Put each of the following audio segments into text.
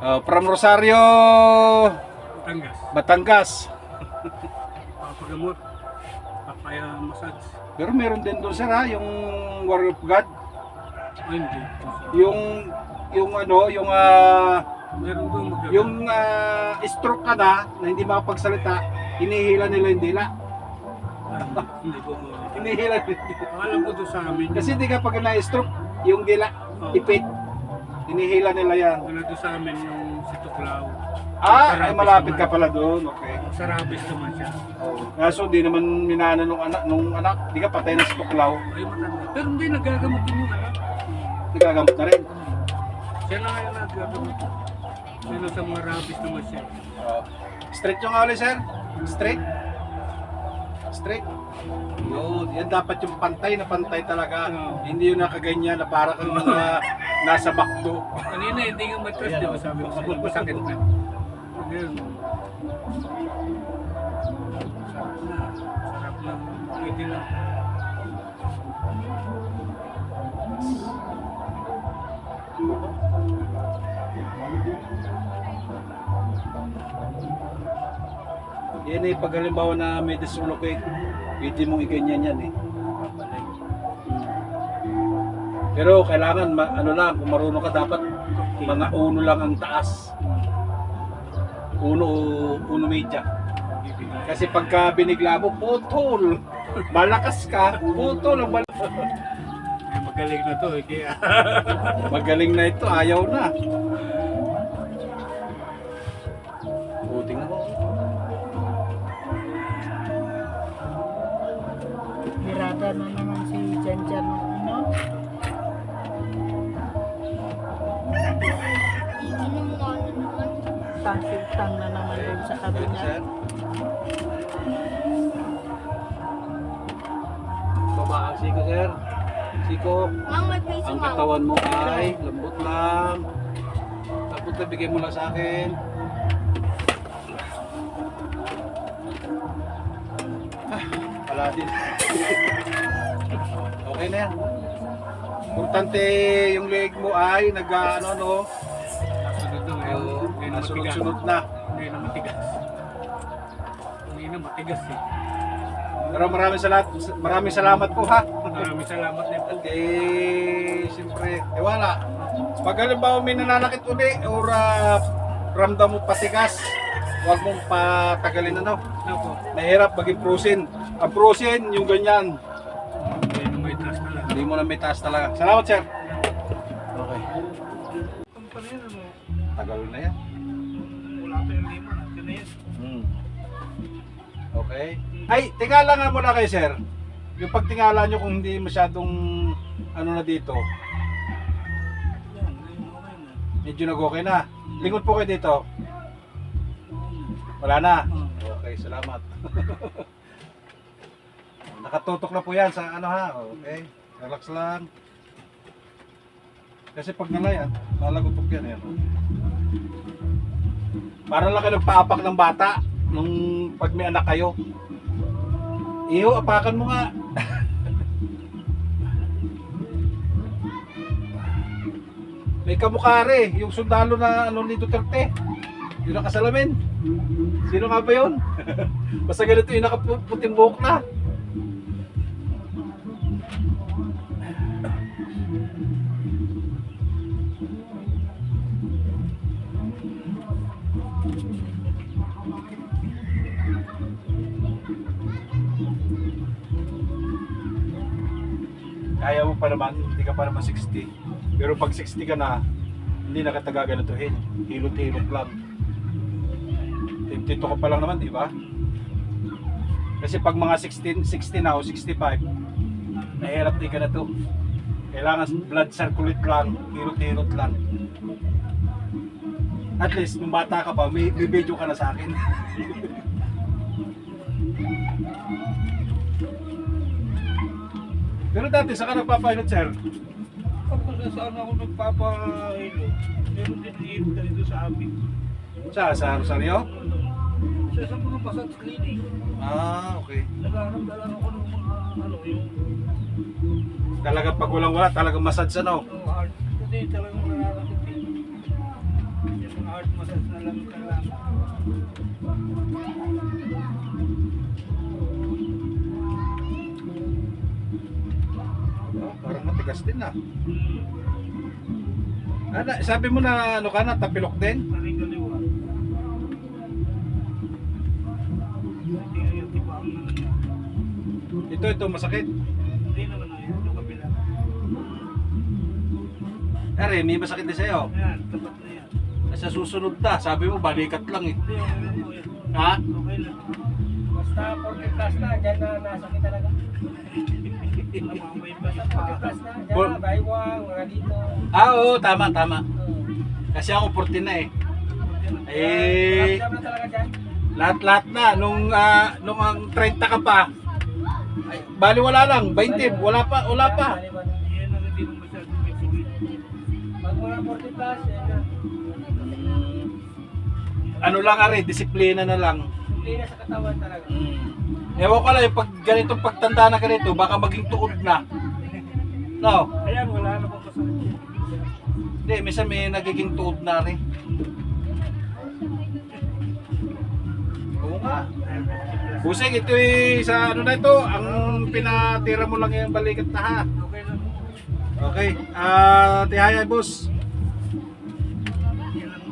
From Rosario, Batangas. Papagamot. Papaya massage. Pero meron din doon sir ha, yung Warrior of God. Ay, hindi. Yung ano, Meron doon magagawa. yung stroke ka na hindi makapagsalita, hinihila nila yung dila. Hindi ko. Hinihila nila. Alam ko doon sa amin. Kasi di ka pag na-stroke, yung dila, ipit. Hinihila nila yan. Wala doon sa amin yung si Tuklaw. Ay malapit ka pala doon, okay. Sa Rabis naman siya. Kaso di naman minana nung anak, di ka patay na sa tuklaw. Ay, matanda. Pero hindi, nagagamot din yung anak. Nagagamot na rin. Siya na ngayon nagagamot. Pero sa mga Rabis naman siya. Straight yung ulit sir? Straight? Straight? Yun, yan dapat yung pantay na pantay talaga. Hindi yung nakaganyan na para kang nasa bakdo. Kanina hindi nga matras, di ba sabi ko sa'yo, masakit na. Ngayon, sarap na, pwede na. Yan eh, pag halimbawa na may dislocate, pwede mong iganyan yan eh. Pero kailangan, ano lang, kung marunong ka dapat, mga uno lang ang taas. Uno media. Kasi pagka binigla mo, putol. Malakas ka, putol ang Ay, magaling na to, kaya. Magaling na ito, ayaw na. Tingnan mo. Birada na naman si Jan Jan, ano? Tang na naman doon sa kabila. Baba ang siko, sir. Siko. Ang katawan mo ay lambot lang. Tapos bigay mo lang sa akin. Wala din. Okay na yan. Importante yung leg mo ay nag-ano. Nasunod na ngayon. Hindi na matigas. Sunod-sunod na. Hindi na matigas. Hindi na matigas eh. Pero maraming salamat po ha. Maraming salamat din po. Siyempre, wala. Pag halimbawa may nananakit uli or ramdam mo patigas, huwag mong patagalin ano. Ako, Mahirap maging prosin. Ang prosin, yung ganyan. hindi na may trust na lang. Hindi mo na may taas talaga. Salamat sir. Okay. Ang pa rin, ano, Tagal na yan. wala pa yung lima. Nandiyan na yan. Okay. Ay, tingala nga muna kayo sir. Yung pagtingala nyo kung hindi masyadong ano na dito. Yan, ngayon okay na. Medyo nag-okay na. Lingon po kayo dito. Wala na. Okay, salamat. Nakatutok na po yan sa ano ha. Okay. Relax lang. Kasi pag nalayan, lalagutok yan. Yan. Parang lang kayo nagpaapak ng bata nung pag may anak kayo. Iyo, apakan mo nga. May kamukare, yung sundalo na ano ni Duterte. Yung nakasalamin. Sino nga ba yun? Basta ganito yung nakaputing buhok na. Kaya mo pa naman, hindi ka pa naman 60. Pero pag 60 ka na, hindi na ka tagaganituhin. Hilot-hilot lang. 52 ka pa lang naman, di ba? Kasi pag mga 60 na o 65, nahirap din ka na to. Kailangan blood circulate lang, hilot-hilot lang. At least, nung bata ka pa, may video ka na sa akin. Pero dati, saan ka nagpapahilot, sir? Kapag saan ako nagpapahilo, meron din liit ka dito sa amin. Sa Rosario? Sa isang mga massage clinic, Ah, okay. naghahanap-dalan ako ng mga ano yung Talagang pag walang wala, talagang massage ano. art. Kasi talagang nananakit eh. Yung mga hard massage na lang kailangan. Oh, parang matigas din ah. Ano, sabi mo na ano ka na, tapilok din? Taring kaliwa. Hindi nga yung tiba ang nangyari. Ito masakit. Hindi naman na yun, yung kabila. Ere, may masakit din sa'yo. Ayan, tapat na yan. Sa susunod na, sabi mo balikat lang eh. Hindi, okay lang po yan. Ha? Okay lang. Basta 40 plus na, dyan na nasakit talaga. Namamay pa sa 40 plus na, dyan na, baywang, mga dito. Ah, oo, tama. Oo. Kasi ako 14 na eh. Eh, Ramdam na talaga dyan. lahat na. Nung ang 30 ka pa, ay, bali wala lang, 20, wala pa. Yan ang hindi naman masyadong may sigil. Pag mga 40 plus, yan na. Ano lang are, disiplina na lang. Hindi na sa katawan talaga. Ewan ko lang, pag ganitong pagtanda na ganito, baka maging tuod na. No? Ayan, wala na po pasakit. Hindi, minsan may nagiging tuod na rin. Oo nga. Busing, ito sa ano na ito, ang pinatira mo lang yung balikat na ha. Okay lang. Okay, tihaya boss. Yan ang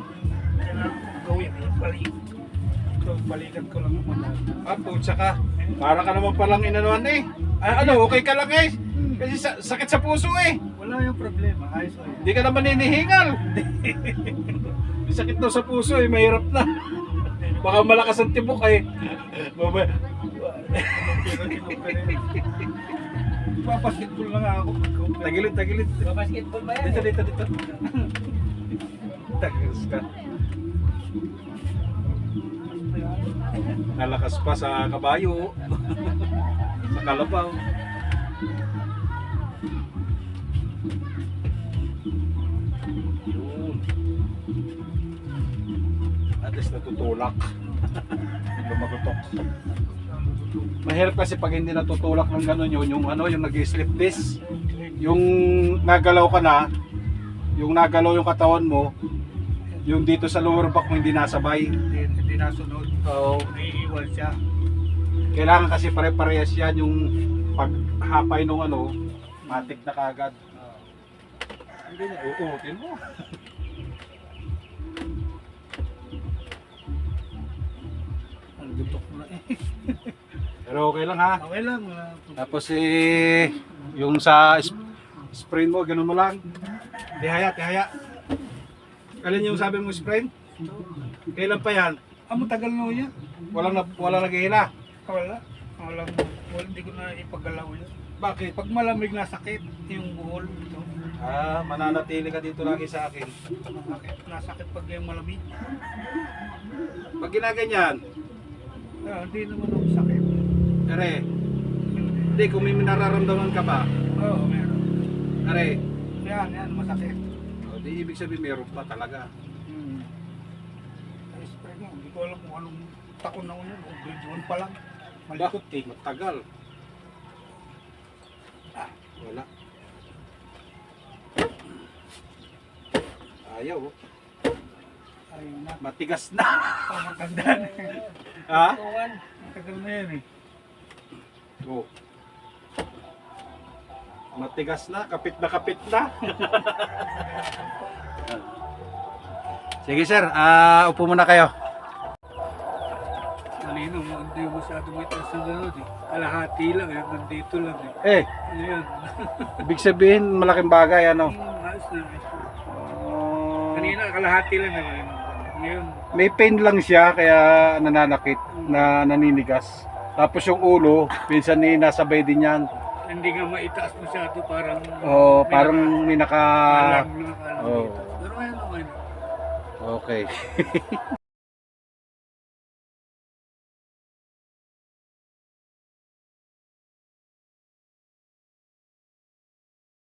kailangan kong gawin. Balik. So, balikan ko lang naman. Putsa ka. Para ka naman palang inanuan eh. Ano, okay ka lang eh. Kasi sakit sa puso eh. Wala yung problema. Ayos ko yan. Hindi ka naman hinihingal. May sakit daw sa puso eh, mahirap na. Baka malakas ang tibok eh. Papasketball na nga ako. Tagilid. Basketball ba yan? Dito. Tagilis ka. Nalakas pa sa kabayo. Sa kalabaw. Yun. At least natutulak. Lumagutok. Mahirap kasi pag hindi natutulak ng gano'n yun, yung ano, yung nag-slip disc. Yung nagalaw ka na, yung nagalaw yung katawan mo, yung dito sa lower back mo hindi nasabay. Hindi nasunod. So, Naiiwan siya. kailangan kasi pare-parehas yan yung paghapay nung ano, matik na kagad. Hindi na, uutin mo. Ang gutok na eh. Pero okay lang ha. Okay lang. Wala. Tapos yung sa sprain mo, ganun mo lang. Tihaya. Alin yung sabi mo sprain? Kailan pa yan? Matagal na yan. Walang naghihila. Wala. Hindi ko na ipagalaw yan. Bakit? Pag malamig na sakit, yung buhol ito. Mananatili ka dito lagi sa akin. Nasakit pag yung malamig. Pag ginaganyan, Hindi naman ako sakit. are, hindi, kung may nararamdaman ka ba, Oo, meron. are, Yan, masakit. di ibig sabihin meron pa talaga. Ay, spray mo. Hindi ko alam kung anong taon na ko yun. O grade 1 pa lang. Malikot eh. Matagal. Wala. Ayaw. Oh. Ayun na. Matigas na. Pamatanda na. Ha? Matagal na yan eh. Oh. Matigas na, kapit na. Sige sir, upo muna kayo. Kanina mo, hindi masyado may taas na gano'n eh. Kalahati lang eh. Nandito lang eh. Ano yan? Ibig sabihin malaking bagay ano. Ayos na. Kanina kalahati lang eh. Ngayon, May pain lang siya kaya nananakit, na naninigas. Tapos yung ulo, minsan nasabay din yan. hindi nga maitaas masyado. Parang Parang may naka... alam na. Oh. Pero ayun, okay na. Okay.